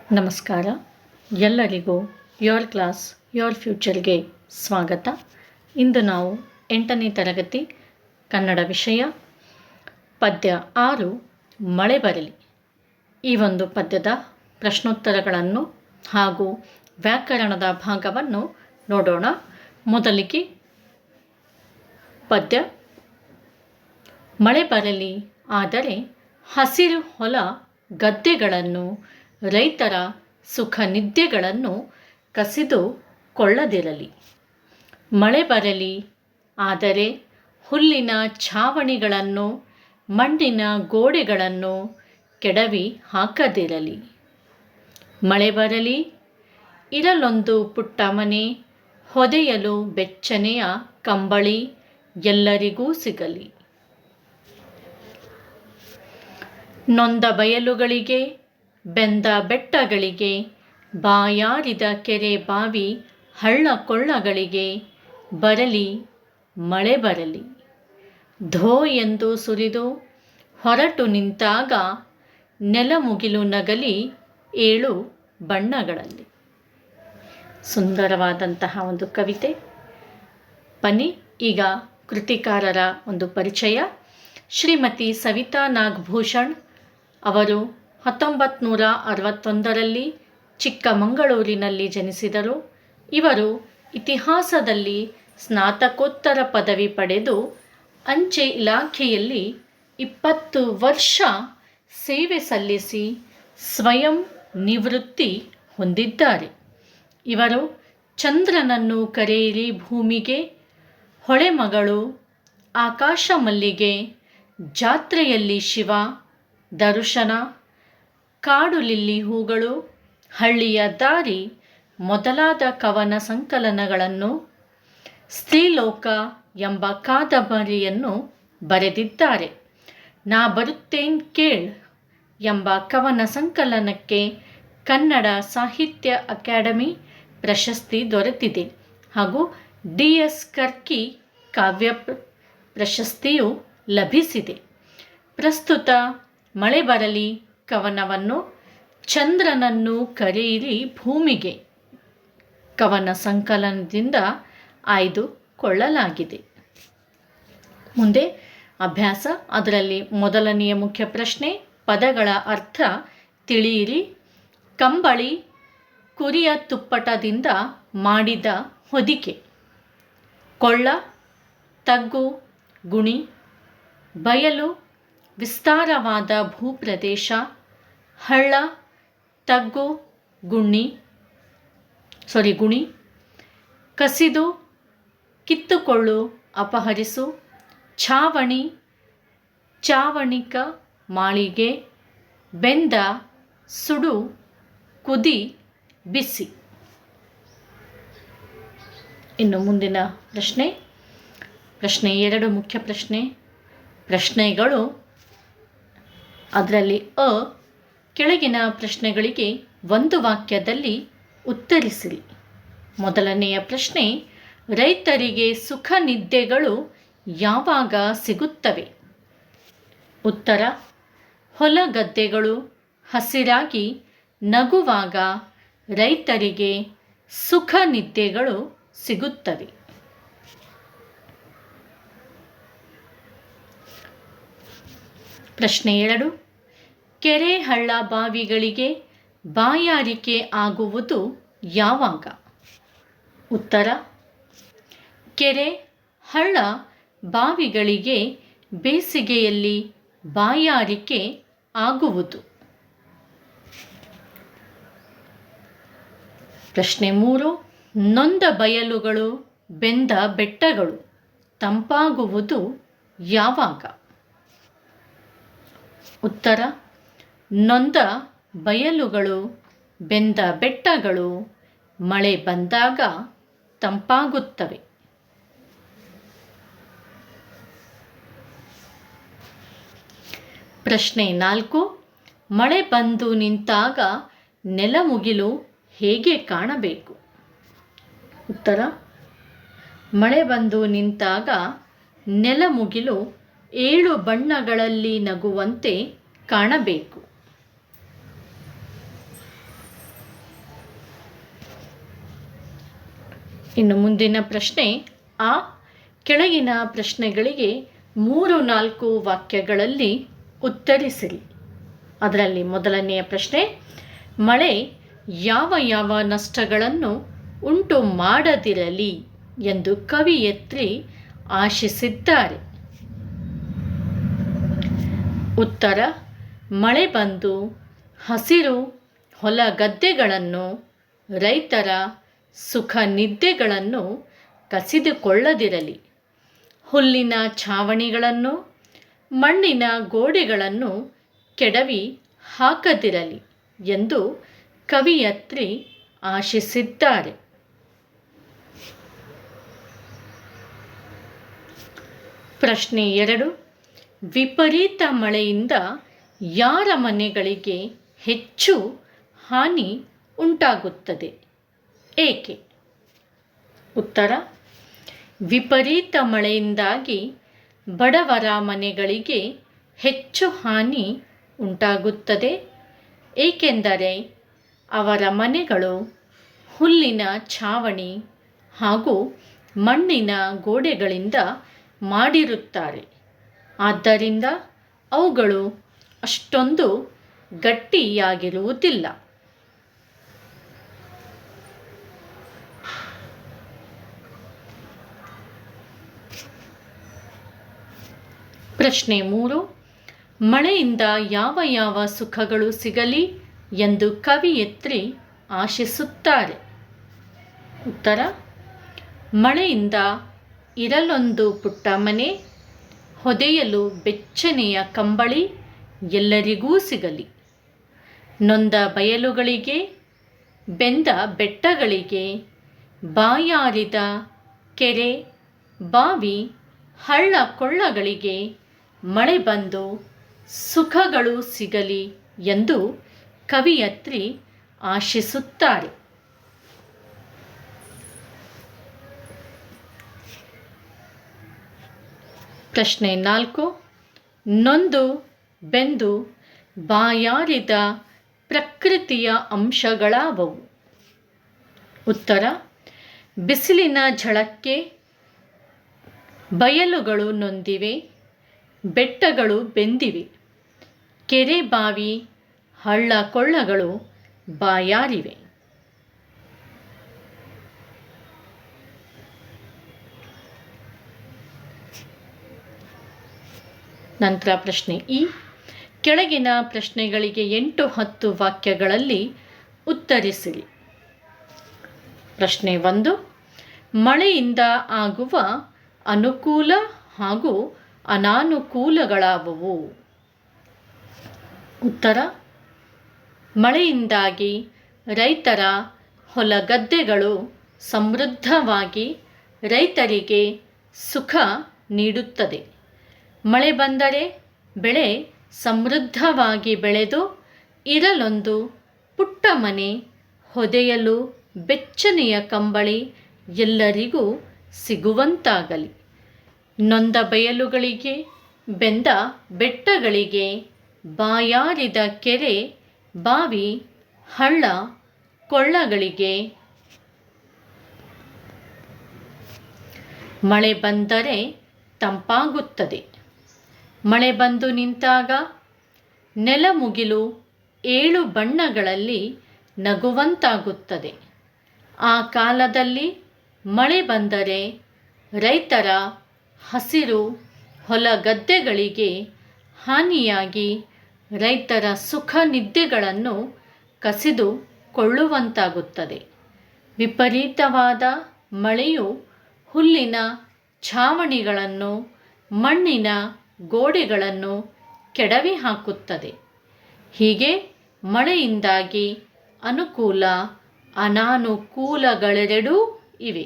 ನಮಸ್ಕಾರ. ಎಲ್ಲರಿಗೂ your class your ಫ್ಯೂಚರ್ಗೆ ಸ್ವಾಗತ. ಇಂದು ನಾವು 8ನೇ ತರಗತಿ ಕನ್ನಡ ವಿಷಯ ಪದ್ಯ 6 ಮಳೆ ಬರಲಿ ಈ ಒಂದು ಪದ್ಯದ ಪ್ರಶ್ನೋತ್ತರಗಳನ್ನು ಹಾಗೂ ವ್ಯಾಕರಣದ ಭಾಗವನ್ನು ನೋಡೋಣ. ಮೊದಲಿಗೆ ಪದ್ಯ. ಮಳೆ ಬರಲಿ, ಆದರೆ ಹಸಿರು ಹೊಲ ಗದ್ದೆಗಳನ್ನು, ರೈತರ ಸುಖ ನಿದ್ದೆಗಳನ್ನು ಕಸಿದು ಕೊಳ್ಳದಿರಲಿ. ಮಳೆ ಬರಲಿ, ಆದರೆ ಹುಲ್ಲಿನ ಛಾವಣಿಗಳನ್ನು, ಮಣ್ಣಿನ ಗೋಡೆಗಳನ್ನು ಕೆಡವಿ ಹಾಕದಿರಲಿ. ಮಳೆ ಬರಲಿ, ಇರಲೊಂದು ಪುಟ್ಟ ಮನೆ, ಹೊದೆಯಲು ಬೆಚ್ಚನೆಯ ಕಂಬಳಿ ಎಲ್ಲರಿಗೂ ಸಿಗಲಿ. ನೊಂದ ಬಯಲುಗಳಿಗೆ, ಬೆಂದ ಬೆಟ್ಟಗಳಿಗೆ, ಬಾಯಾರಿದ ಕೆರೆ ಬಾವಿ ಹಳ್ಳ ಕೊಳ್ಳಗಳಿಗೆ ಬರಲಿ ಮಳೆ ಬರಲಿ. ಧೋ ಎಂದು ಸುರಿದು ಹೊರಟು ನಿಂತಾಗ ನೆಲಮುಗಿಲು ನಗಲಿ 7 ಬಣ್ಣಗಳಲ್ಲಿ. ಸುಂದರವಾದಂತಹ ಒಂದು ಕವಿತೆ. ಬನ್ನಿ ಈಗ ಕೃತಿಕಾರರ ಒಂದು ಪರಿಚಯ. ಶ್ರೀಮತಿ ಸವಿತಾ ನಾಗಭೂಷಣ್ ಅವರು 1961ರಲ್ಲಿ ಚಿಕ್ಕಮಗಳೂರಿನಲ್ಲಿ ಜನಿಸಿದರು. ಇವರು ಇತಿಹಾಸದಲ್ಲಿ ಸ್ನಾತಕೋತ್ತರ ಪದವಿ ಪಡೆದು ಅಂಚೆ ಇಲಾಖೆಯಲ್ಲಿ 20 ವರ್ಷ ಸೇವೆ ಸಲ್ಲಿಸಿ ಸ್ವಯಂ ನಿವೃತ್ತಿ ಹೊಂದಿದ್ದಾರೆ. ಇವರು ಚಂದ್ರನನ್ನು ಕರೆಯಿರಿ ಭೂಮಿಗೆ, ಹೊಳೆಮಗಳು, ಆಕಾಶ ಮಲ್ಲಿಗೆ, ಜಾತ್ರೆಯಲ್ಲಿ ಶಿವ ದರ್ಶನ, ಕಾಡು ಲಿಲ್ಲಿ ಹೂಗಳು, ಹಳ್ಳಿಯ ದಾರಿ ಮೊದಲಾದ ಕವನ ಸಂಕಲನಗಳನ್ನು, ಸ್ತ್ರೀಲೋಕ ಎಂಬ ಕಾದಂಬರಿಯನ್ನು ಬರೆದಿದ್ದಾರೆ. ನಾ ಬರುತ್ತೇನ್ ಕೇಳ್ ಎಂಬ ಕವನ ಸಂಕಲನಕ್ಕೆ ಕನ್ನಡ ಸಾಹಿತ್ಯ ಅಕಾಡೆಮಿ ಪ್ರಶಸ್ತಿ ದೊರೆತಿದೆ ಹಾಗೂ DS ಕರ್ಕಿ ಕಾವ್ಯ ಪ್ರಶಸ್ತಿಯು ಲಭಿಸಿದೆ. ಪ್ರಸ್ತುತ ಮಳೆ ಬರಲಿ ಕವನವನ್ನು ಚಂದ್ರನನ್ನು ಕರೆಯಿರಿ ಭೂಮಿಗೆ ಕವನ ಸಂಕಲನದಿಂದ ಆಯ್ದುಕೊಳ್ಳಲಾಗಿದೆ. ಮುಂದೆ ಅಭ್ಯಾಸ. ಅದರಲ್ಲಿ ಮೊದಲನೆಯ ಮುಖ್ಯ ಪ್ರಶ್ನೆ, ಪದಗಳ ಅರ್ಥ ತಿಳಿಯಿರಿ. ಕಂಬಳಿ, ಕುರಿಯ ತುಪ್ಪಟದಿಂದ ಮಾಡಿದ ಹೊದಿಕೆ. ಕೊಳ್ಳ, ತಗ್ಗು, ಗುಣಿ. ಬಯಲು, ವಿಸ್ತಾರವಾದ ಭೂಪ್ರದೇಶ. ಹಳ್ಳ, ತಗ್ಗು, ಗುಣಿ. ಕಸಿದು, ಕಿತ್ತುಕೊಳ್ಳು, ಅಪಹರಿಸು. ಛಾವಣಿ, ಚಾವಣಿಕ, ಮಾಳಿಗೆ. ಬೆಂದ, ಸುಡು, ಕುದಿ, ಬಿಸಿ. ಇನ್ನು ಮುಂದಿನ ಪ್ರಶ್ನೆ 2 ಮುಖ್ಯ ಪ್ರಶ್ನೆಗಳು. ಅದರಲ್ಲಿ ಕೆಳಗಿನ ಪ್ರಶ್ನೆಗಳಿಗೆ ಒಂದು ವಾಕ್ಯದಲ್ಲಿ ಉತ್ತರಿಸಿರಿ. ಮೊದಲನೆಯ ಪ್ರಶ್ನೆ, ರೈತರಿಗೆ ಸುಖ ನಿದ್ದೆಗಳು ಯಾವಾಗ ಸಿಗುತ್ತವೆ? ಉತ್ತರ, ಹೊಲ ಗದ್ದೆಗಳು ಹಸಿರಾಗಿ ನಗುವಾಗ ರೈತರಿಗೆ ಸುಖ ನಿದ್ದೆಗಳು ಸಿಗುತ್ತವೆ. ಪ್ರಶ್ನೆ 2, ಕೆರೆ ಹಳ್ಳ ಬಾವಿಗಳಿಗೆ ಬಾಯಾರಿಕೆ ಆಗುವುದು ಯಾವಾಗ? ಉತ್ತರ, ಕೆರೆ ಹಳ್ಳ ಬಾವಿಗಳಿಗೆ ಬೇಸಿಗೆಯಲ್ಲಿ ಬಾಯಾರಿಕೆ ಆಗುವುದು. ಪ್ರಶ್ನೆ 3, ನೊಂದ ಬಯಲುಗಳು, ಬೆಂದ ಬೆಟ್ಟಗಳು ತಂಪಾಗುವುದು ಯಾವಾಗ? ಉತ್ತರ, ನೊಂದ ಬಯಲುಗಳು, ಬೆಂದ ಬೆಟ್ಟಗಳು ಮಳೆ ಬಂದಾಗ ತಂಪಾಗುತ್ತವೆ. ಪ್ರಶ್ನೆ 4, ಮಳೆ ಬಂದು ನಿಂತಾಗ ನೆಲಮುಗಿಲು ಹೇಗೆ ಕಾಣಬೇಕು? ಉತ್ತರ, ಮಳೆ ಬಂದು ನಿಂತಾಗ ನೆಲಮುಗಿಲು 7 ಬಣ್ಣಗಳಲ್ಲಿ ನಗುವಂತೆ ಕಾಣಬೇಕು. ಇನ್ನು ಮುಂದಿನ ಪ್ರಶ್ನೆ ಆ ಕೆಳಗಿನ ಪ್ರಶ್ನೆಗಳಿಗೆ 3-4 ವಾಕ್ಯಗಳಲ್ಲಿ ಉತ್ತರಿಸಿರಿ. ಅದರಲ್ಲಿ ಮೊದಲನೆಯ ಪ್ರಶ್ನೆ, ಮಳೆ ಯಾವ ಯಾವ ನಷ್ಟಗಳನ್ನು ಉಂಟು ಮಾಡದಿರಲಿ ಎಂದು ಕವಿಯತ್ರಿ ಆಶಿಸಿದ್ದಾರೆ? ಉತ್ತರ, ಮಳೆ ಬಂದು ಹಸಿರು ಹೊಲ ಗದ್ದೆಗಳನ್ನು, ರೈತರ ಸುಖ ನಿದ್ದೆಗಳನ್ನು ಕಸಿದುಕೊಳ್ಳದಿರಲಿ, ಹುಲ್ಲಿನ ಛಾವಣಿಗಳನ್ನು, ಮಣ್ಣಿನ ಗೋಡೆಗಳನ್ನು ಕೆಡವಿ ಹಾಕದಿರಲಿ ಎಂದು ಕವಿಯತ್ರಿ ಆಶಿಸಿದ್ದಾರೆ. ಪ್ರಶ್ನೆ 2, ವಿಪರೀತ ಮಳೆಯಿಂದ ಯಾರ ಮನೆಗಳಿಗೆ ಹೆಚ್ಚು ಹಾನಿ ಉಂಟಾಗುತ್ತದೆ, ಏಕೆ? ಉತ್ತರ, ವಿಪರೀತ ಮಳೆಯಿಂದಾಗಿ ಬಡವರ ಮನೆಗಳಿಗೆ ಹೆಚ್ಚು ಹಾನಿ ಉಂಟಾಗುತ್ತದೆ, ಏಕೆಂದರೆ ಅವರ ಮನೆಗಳು ಹುಲ್ಲಿನ ಛಾವಣಿ ಹಾಗೂ ಮಣ್ಣಿನ ಗೋಡೆಗಳಿಂದ ಮಾಡಿರುತ್ತಾರೆ. ಆದ್ದರಿಂದ ಅವುಗಳು ಅಷ್ಟೊಂದು ಗಟ್ಟಿಯಾಗಿರುವುದಿಲ್ಲ. ಪ್ರಶ್ನೆ 3, ಮಳೆಯಿಂದ ಯಾವ ಯಾವ ಸುಖಗಳು ಸಿಗಲಿ ಎಂದು ಕವಿಯತ್ರಿ ಆಶಿಸುತ್ತಾರೆ? ಉತ್ತರ, ಮಳೆಯಿಂದ ಇರಲೊಂದು ಪುಟ್ಟ ಮನೆ, ಹೊದೆಯಲು ಬೆಚ್ಚನೆಯ ಕಂಬಳಿ ಎಲ್ಲರಿಗೂ ಸಿಗಲಿ, ನೊಂದ ಬಯಲುಗಳಿಗೆ, ಬೆಂದ ಬೆಟ್ಟಗಳಿಗೆ, ಬಾಯಾರಿದ ಕೆರೆ, ಬಾವಿ, ಹಳ್ಳ ಕೊಳ್ಳಗಳಿಗೆ ಮಳೆ ಬಂದು ಸುಖಗಳು ಸಿಗಲಿ ಎಂದು ಕವಿಯತ್ರಿ ಆಶಿಸುತ್ತಾರೆ. ಪ್ರಶ್ನೆ 4, ನೊಂದು ಬೆಂದು ಬಾಯಾರಿದ ಪ್ರಕೃತಿಯ ಅಂಶಗಳಾವವು? ಉತ್ತರ, ಬಿಸಿಲಿನ ಝಳಕ್ಕೆ ಬಯಲುಗಳು ನೊಂದಿವೆ, ಬೆಟ್ಟಗಳು ಬೆಂದಿವೆ, ಕೆರೆ ಬಾವಿ ಹಳ್ಳ ಕೊಳ್ಳಗಳು ಬಾಯಾರಿವೆ. ನಂತರ ಪ್ರಶ್ನೆ ಈ ಕೆಳಗಿನ ಪ್ರಶ್ನೆಗಳಿಗೆ 8-10 ವಾಕ್ಯಗಳಲ್ಲಿ ಉತ್ತರಿಸಿರಿ. ಪ್ರಶ್ನೆ 1, ಮಳೆಯಿಂದ ಆಗುವ ಅನುಕೂಲ ಹಾಗೂ ಅನಾನುಕೂಲಗಳಾವುವು? ಉತ್ತರ, ಮಳೆಯಿಂದಾಗಿ ರೈತರ ಹೊಲ ಗದ್ದೆಗಳು ಸಮೃದ್ಧವಾಗಿ ರೈತರಿಗೆ ಸುಖ ನೀಡುತ್ತದೆ. ಮಳೆ ಬಂದರೆ ಬೆಳೆ ಸಮೃದ್ಧವಾಗಿ ಬೆಳೆದು ಇರಲೊಂದು ಪುಟ್ಟ ಮನೆ, ಹೊದೆಯಲು ಬೆಚ್ಚನೆಯ ಕಂಬಳಿ ಎಲ್ಲರಿಗೂ ಸಿಗುವಂತಾಗಲಿ, ನೊಂದ ಬಯಲುಗಳಿಗೆ, ಬೆಂದ ಬೆಟ್ಟಗಳಿಗೆ, ಬಾಯಾರಿದ ಕೆರೆ, ಬಾವಿ, ಹಳ್ಳ ಕೊಳ್ಳಗಳಿಗೆ ಮಳೆ ಬಂದರೆ ತಂಪಾಗುತ್ತದೆ. ಮಳೆ ಬಂದು ನಿಂತಾಗ ನೆಲಮುಗಿಲು 7 ಬಣ್ಣಗಳಲ್ಲಿ ನಗುವಂತಾಗುತ್ತದೆ. ಆ ಕಾಲದಲ್ಲಿ ಮಳೆ ಬಂದರೆ ರೈತರ ಹಸಿರು ಹೊಲ ಗದ್ದೆಗಳಿಗೆ ಹಾನಿಯಾಗಿ ರೈತರ ಸುಖ ನಿದ್ದೆಗಳನ್ನು ಕಸಿದುಕೊಳ್ಳುವಂತಾಗುತ್ತದೆ. ವಿಪರೀತವಾದ ಮಳೆಯು ಹುಲ್ಲಿನ ಛಾವಣಿಗಳನ್ನು, ಮಣ್ಣಿನ ಗೋಡೆಗಳನ್ನು ಕೆಡವಿ ಹಾಕುತ್ತದೆ. ಹೀಗೆ ಮಳೆಯಿಂದಾಗಿ ಅನುಕೂಲ ಅನಾನುಕೂಲಗಳೆರಡೂ ಇವೆ.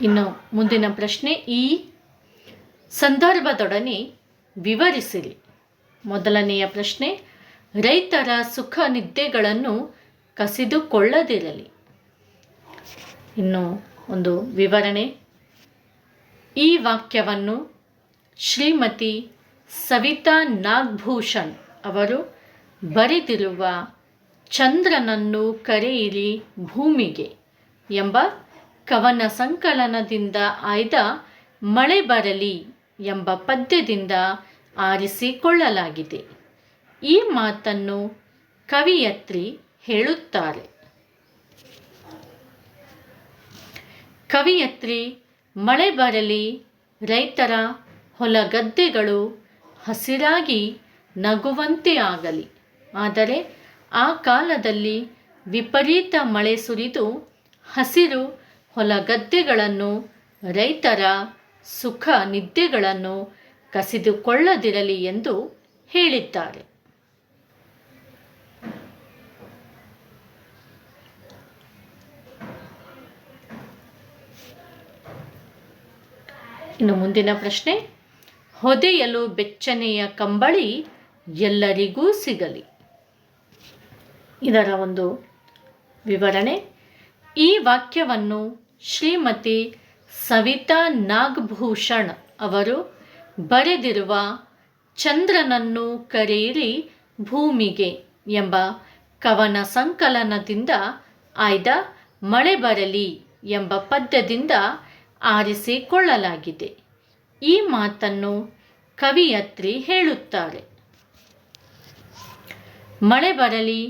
ಇನ್ನು ಮುಂದಿನ ಪ್ರಶ್ನೆ ಈ ಸಂದರ್ಭದೊಡನೆ ವಿವರಿಸಿರಿ. ಮೊದಲನೆಯ ಪ್ರಶ್ನೆ, ರೈತರ ಸುಖ ನಿದ್ದೆಗಳನ್ನು ಕಸಿದುಕೊಳ್ಳದಿರಲಿ. ಇನ್ನು ಒಂದು ವಿವರಣೆ. ಈ ವಾಕ್ಯವನ್ನು ಶ್ರೀಮತಿ ಸವಿತಾ ನಾಗಭೂಷಣ್ ಅವರು ಬರೆದಿರುವ ಚಂದ್ರನನ್ನು ಕರೆಯಿರಿ ಭೂಮಿಗೆ ಎಂಬ ಕವನ ಸಂಕಲನದಿಂದ ಆಯ್ದ ಮಳೆ ಬರಲಿ ಎಂಬ ಪದ್ಯದಿಂದ ಆರಿಸಿಕೊಳ್ಳಲಾಗಿದೆ. ಈ ಮಾತನ್ನು ಕವಿಯತ್ರಿ ಹೇಳುತ್ತಾರೆ. ಕವಿಯತ್ರಿ ಮಳೆ ಬರಲಿ, ರೈತರ ಹೊಲಗದ್ದೆಗಳು ಹಸಿರಾಗಿ ನಗುವಂತೆ ಆಗಲಿ. ಆದರೆ ಆ ಕಾಲದಲ್ಲಿ ವಿಪರೀತ ಮಳೆ ಸುರಿದು ಹಸಿರು ಹೊಲಗದ್ದೆಗಳನ್ನು, ರೈತರ ಸುಖ ನಿದ್ದೆಗಳನ್ನು ಕಸಿದುಕೊಳ್ಳದಿರಲಿ ಎಂದು ಹೇಳಿದ್ದಾರೆ. ಇನ್ನು ಮುಂದಿನ ಪ್ರಶ್ನೆ, ಹೊದೆಯಲು ಬೆಚ್ಚನೆಯ ಕಂಬಳಿ ಎಲ್ಲರಿಗೂ ಸಿಗಲಿ. ಇದರ ಒಂದು ವಿವರಣೆ. ಈ ವಾಕ್ಯವನ್ನು ಶ್ರೀಮತಿ ಸವಿತಾ ನಾಗಭೂಷಣ್ ಅವರು ಬರೆದಿರುವ ಚಂದ್ರನನ್ನು ಕರೆಯಿರಿ ಭೂಮಿಗೆ ಎಂಬ ಕವನ ಸಂಕಲನದಿಂದ ಆಯ್ದ ಮಳೆ ಬರಲಿ ಎಂಬ ಪದ್ಯದಿಂದ ಆರಿಸಿಕೊಳ್ಳಲಾಗಿದೆ. ಈ ಮಾತನ್ನು ಕವಿಯತ್ರಿ ಹೇಳುತ್ತಾರೆ. ಮಳೆ ಬರಲಿ,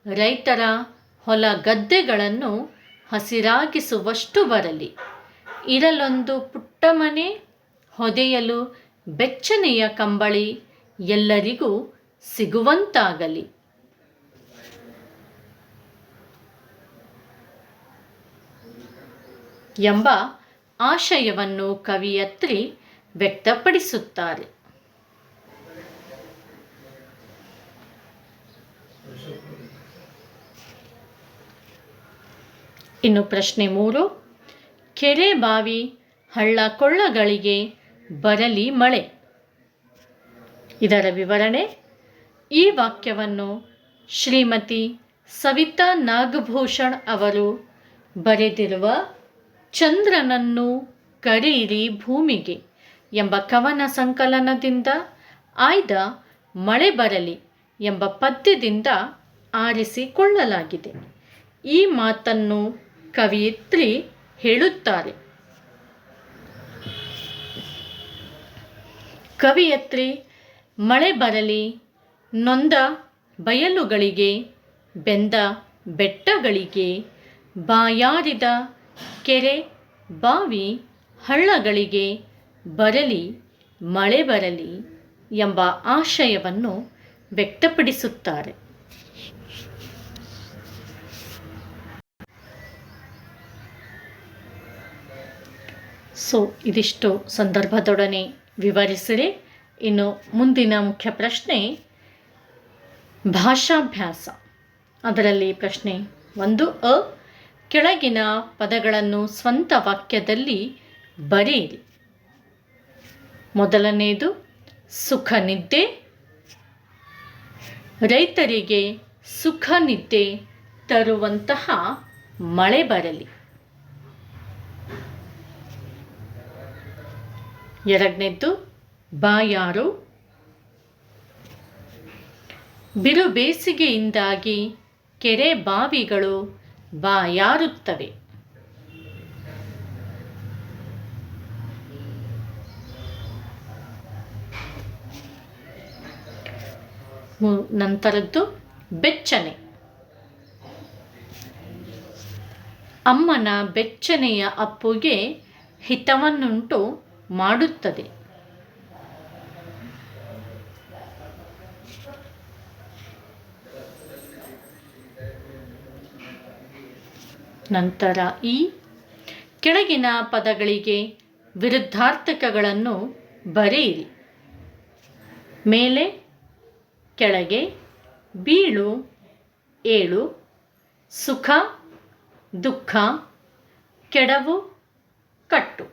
ರೈತರ ಹೊಲ ಗದ್ದೆಗಳನ್ನು ಹಸಿರಾಗಿಸುವಷ್ಟು ಬರಲಿ. ಇರಲೊಂದು ಪುಟ್ಟ ಮನೆ, ಹೊದೆಯಲು ಬೆಚ್ಚನೆಯ ಕಂಬಳಿ ಎಲ್ಲರಿಗೂ ಸಿಗುವಂತಾಗಲಿ. ಎಂಬ ಆಶಯವನ್ನು ಕವಿಯತ್ರಿ ವ್ಯಕ್ತಪಡಿಸುತ್ತಾರೆ. ಇನ್ನು ಪ್ರಶ್ನೆ 3, ಕೆರೆ ಬಾವಿ ಹಳ್ಳ ಕೊಳ್ಳಗಳಿಗೆ ಬರಲಿ ಮಳೆ. ಇದರ ವಿವರಣೆ. ಈ ವಾಕ್ಯವನ್ನು ಶ್ರೀಮತಿ ಸವಿತಾ ನಾಗಭೂಷಣ್ ಅವರು ಬರೆದಿರುವ ಚಂದ್ರನನ್ನು ಕರೆಯಿರಿ ಭೂಮಿಗೆ ಎಂಬ ಕವನ ಸಂಕಲನದಿಂದ ಆಯ್ದ ಮಳೆ ಬರಲಿ ಎಂಬ ಪದ್ಯದಿಂದ ಆರಿಸಿಕೊಳ್ಳಲಾಗಿದೆ. ಈ ಮಾತನ್ನು ಕವಿಯತ್ರಿ ಹೇಳುತ್ತಾರೆ. ಕವಿಯತ್ರಿ ಮಳೆ ಬರಲಿ, ನೊಂದ ಬಯಲುಗಳಿಗೆ, ಬೆಂದ ಬೆಟ್ಟಗಳಿಗೆ, ಬಾಯಾರಿದ ಕೆರೆ ಬಾವಿ ಹಳ್ಳಗಳಿಗೆ ಬರಲಿ ಮಳೆ ಬರಲಿ ಎಂಬ ಆಶಯವನ್ನು ವ್ಯಕ್ತಪಡಿಸುತ್ತಾರೆ. ಇದಿಷ್ಟು ಸಂದರ್ಭದೊಡನೆ ವಿವರಿಸಿರಿ. ಇನ್ನು ಮುಂದಿನ ಮುಖ್ಯ ಪ್ರಶ್ನೆ ಭಾಷಾಭ್ಯಾಸ. ಅದರಲ್ಲಿ ಪ್ರಶ್ನೆ 1 ಅ, ಕೆಳಗಿನ ಪದಗಳನ್ನು ಸ್ವಂತ ವಾಕ್ಯದಲ್ಲಿ ಬರೆಯಿರಿ. ಮೊದಲನೆಯದು ಸುಖ ನಿದ್ದೆ. ರೈತರಿಗೆ ಸುಖ ನಿದ್ದೆ ತರುವಂತಹ ಮಳೆ ಬರಲಿ. ಎರಡನೇದ್ದು ಬಾಯಾರು. ಬಿರು ಬೇಸಿಗೆಯಿಂದಾಗಿ ಕೆರೆ ಬಾವಿಗಳು ಬಾಯಾರುತ್ತವೆ. ನಂತರದ್ದು ಬೆಚ್ಚನೆ. ಅಮ್ಮನ ಬೆಚ್ಚನೆಯ ಅಪ್ಪುಗೆ ಹಿತವನ್ನುಂಟು ಮಾಡುತ್ತದೆ. ನಂತರ ಈ ಕೆಳಗಿನ ಪದಗಳಿಗೆ ವಿರುದ್ಧಾರ್ಥಕಗಳನ್ನು ಬರೆಯಿರಿ. ಮೇಲೆ, ಕೆಳಗೆ, ಬೀಳು, ಏಳು, ಸುಖ, ದುಃಖ, ಕೆಡವು, ಕಟ್ಟು.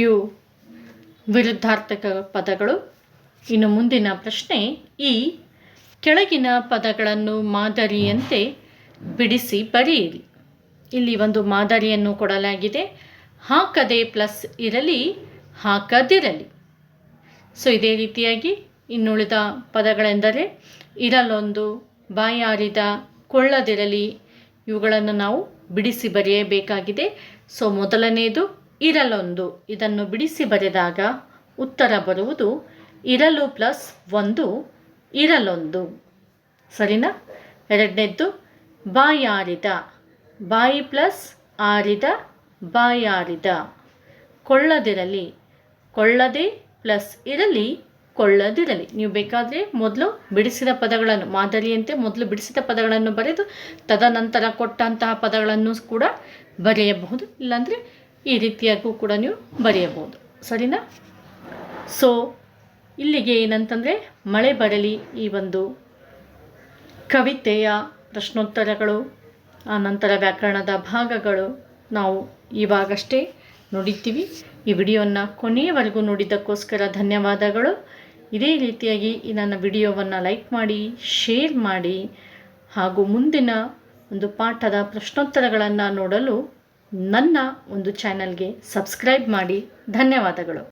ಇವು ವಿರುದ್ಧಾರ್ಥಕ ಪದಗಳು. ಇನ್ನು ಮುಂದಿನ ಪ್ರಶ್ನೆ, ಈ ಕೆಳಗಿನ ಪದಗಳನ್ನು ಮಾದರಿಯಂತೆ ಬಿಡಿಸಿ ಬರೆಯಿರಿ. ಇಲ್ಲಿ ಒಂದು ಮಾದರಿಯನ್ನು ಕೊಡಲಾಗಿದೆ. ಹಾಕದೆ ಪ್ಲಸ್ ಇರಲಿ, ಹಾಕದಿರಲಿ. ಸೊ ಇದೇ ರೀತಿಯಾಗಿ ಇನ್ನುಳಿದ ಪದಗಳೆಂದರೆ ಇರಲೊಂದು, ಬಾಯಾರಿದ, ಕೊಳ್ಳದಿರಲಿ. ಇವುಗಳನ್ನು ನಾವು ಬಿಡಿಸಿ ಬರೆಯಬೇಕಾಗಿದೆ. ಸೊ ಮೊದಲನೆಯದು ಇರಲೊಂದು. ಇದನ್ನು ಬಿಡಿಸಿ ಬರೆದಾಗ ಉತ್ತರ ಬರುವುದು ಇರಲು ಪ್ಲಸ್ ಒಂದು, ಇರಲೊಂದು. ಸರಿನಾ? ಎರಡನೇದ್ದು ಬಾಯಾರಿದ. ಬಾಯಿ ಪ್ಲಸ್ ಆರಿದ, ಬಾಯಾರಿದ. ಕೊಳ್ಳದಿರಲಿ. ಕೊಳ್ಳದೆ ಪ್ಲಸ್ ಇರಲಿ, ಕೊಳ್ಳದಿರಲಿ. ನೀವು ಬೇಕಾದರೆ ಮೊದಲು ಬಿಡಿಸಿದ ಪದಗಳನ್ನು, ಮಾದರಿಯಂತೆ ಮೊದಲು ಬಿಡಿಸಿದ ಪದಗಳನ್ನು ಬರೆದು ತದನಂತರ ಕೊಟ್ಟಂತಹ ಪದಗಳನ್ನು ಕೂಡ ಬರೆಯಬಹುದು. ಇಲ್ಲಾಂದರೆ ಈ ರೀತಿಯಾಗೂ ಕೂಡ ನೀವು ಬರೆಯಬಹುದು. ಸರಿನಾ? ಸೊ ಇಲ್ಲಿಗೆ ಏನಂತಂದರೆ ಮಳೆ ಬರಲಿ ಈ ಒಂದು ಕವಿತೆಯ ಪ್ರಶ್ನೋತ್ತರಗಳು, ಆನಂತರ ವ್ಯಾಕರಣದ ಭಾಗಗಳು ನಾವು ಇವಾಗಷ್ಟೇ ನೋಡಿದ್ದೀವಿ. ಈ ವಿಡಿಯೋವನ್ನು ಕೊನೆಯವರೆಗೂ ನೋಡಿದ್ದಕ್ಕೋಸ್ಕರ ಧನ್ಯವಾದಗಳು. ಇದೇ ರೀತಿಯಾಗಿ ಈ ನನ್ನ ವಿಡಿಯೋವನ್ನು ಲೈಕ್ ಮಾಡಿ, ಶೇರ್ ಮಾಡಿ, ಹಾಗೂ ಮುಂದಿನ ಒಂದು ಪಾಠದ ಪ್ರಶ್ನೋತ್ತರಗಳನ್ನು ನೋಡಲು ನನ್ನ ಒಂದು ಚಾನಲ್ಗೆ ಸಬ್ಸ್ಕ್ರೈಬ್ ಮಾಡಿ. ಧನ್ಯವಾದಗಳು.